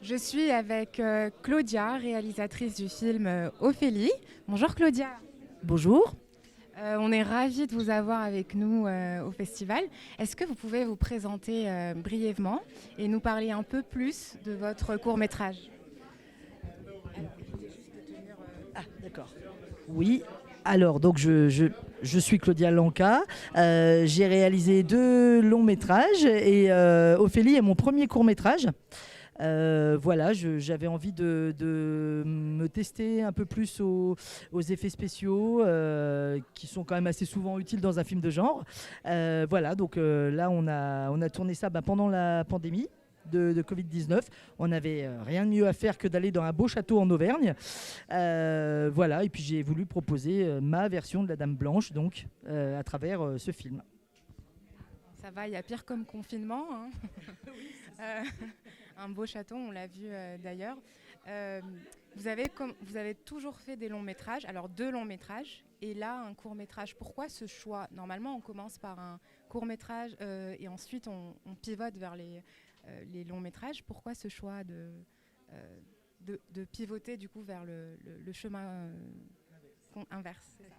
Je suis avec Claudia, réalisatrice du film Ophélie. Bonjour Claudia. Bonjour. On est ravis de vous avoir avec nous au festival. Est-ce que vous pouvez vous présenter brièvement et nous parler un peu plus de votre court-métrage? Ah, d'accord. Oui. Alors, donc je suis Claudia Lanca. J'ai réalisé 2 longs métrages et Ophélie est mon premier court métrage. Voilà, j'avais envie de me tester un peu plus aux effets spéciaux qui sont quand même assez souvent utiles dans un film de genre. Voilà, donc là on a tourné ça pendant la pandémie de Covid-19. On n'avait rien de mieux à faire que d'aller dans un beau château en Auvergne. Voilà, et puis j'ai voulu proposer ma version de la Dame Blanche donc à travers ce film. Ça va, il y a pire comme confinement, hein. Euh, un beau château, on l'a vu d'ailleurs. Euh, vous avez toujours fait des longs métrages, alors 2 longs métrages, et là un court métrage. Pourquoi ce choix? Normalement, on commence par un court métrage et ensuite on pivote vers les longs métrages. Pourquoi ce choix de pivoter du coup vers le chemin inverse? C'est ça.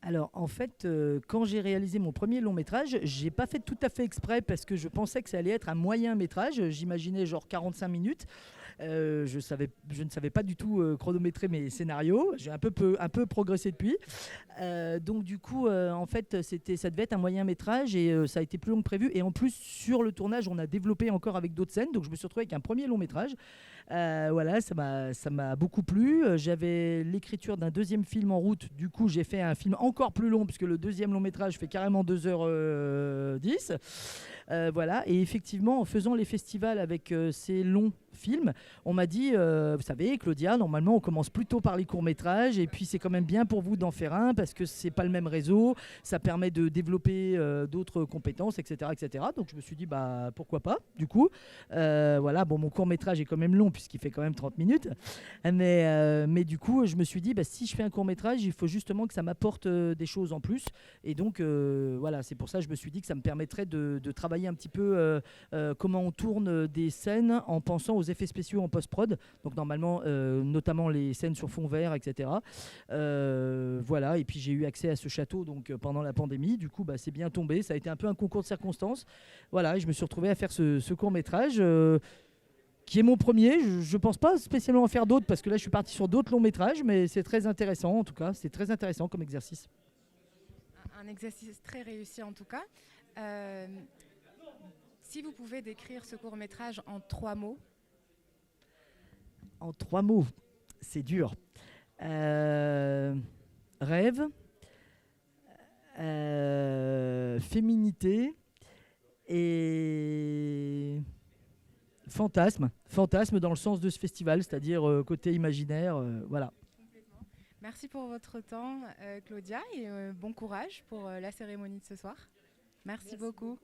Alors en fait, quand j'ai réalisé mon premier long métrage, j'ai pas fait tout à fait exprès parce que je pensais que ça allait être un moyen métrage. J'imaginais genre 45 minutes. Je ne savais pas du tout chronométrer mes scénarios. J'ai un peu progressé depuis. Donc du coup, en fait, ça devait être un moyen métrage et ça a été plus long que prévu. Et en plus, sur le tournage, on a développé encore avec d'autres scènes. Donc je me suis retrouvé avec un premier long métrage. Voilà, ça m'a beaucoup plu. J'avais l'écriture d'un deuxième film en route. Du coup, j'ai fait un film encore plus long puisque le deuxième long métrage fait carrément 2h10. Voilà, et effectivement, en faisant les festivals avec ces longs films, on m'a dit, vous savez, Claudia, normalement, on commence plutôt par les courts-métrages, et puis c'est quand même bien pour vous d'en faire un, parce que c'est pas le même réseau, ça permet de développer d'autres compétences, etc., etc. Donc je me suis dit, bah pourquoi pas, du coup. Voilà, bon, mon court-métrage est quand même long, puisqu'il fait quand même 30 minutes, mais du coup, je me suis dit, bah, si je fais un court-métrage, il faut justement que ça m'apporte des choses en plus, et donc voilà, c'est pour ça que je me suis dit que ça me permettrait de travailler un petit peu comment on tourne des scènes en pensant aux effets spéciaux en post-prod. Donc normalement, notamment les scènes sur fond vert, etc. Voilà, et puis j'ai eu accès à ce château donc pendant la pandémie. Du coup, bah, c'est bien tombé. Ça a été un peu un concours de circonstances. Voilà, et je me suis retrouvé à faire ce court métrage. Qui est mon premier, je pense pas spécialement en faire d'autres parce que là je suis parti sur d'autres longs métrages, mais c'est très intéressant en tout cas, c'est très intéressant comme exercice. Un exercice très réussi en tout cas. Euh, Si vous pouvez décrire ce court métrage en 3 mots. En 3 mots, c'est dur. Euh, Rêve, féminité et fantasme. Fantasme dans le sens de ce festival, c'est-à-dire côté imaginaire. Voilà. Merci pour votre temps, Claudia, et bon courage pour la cérémonie de ce soir. Merci beaucoup.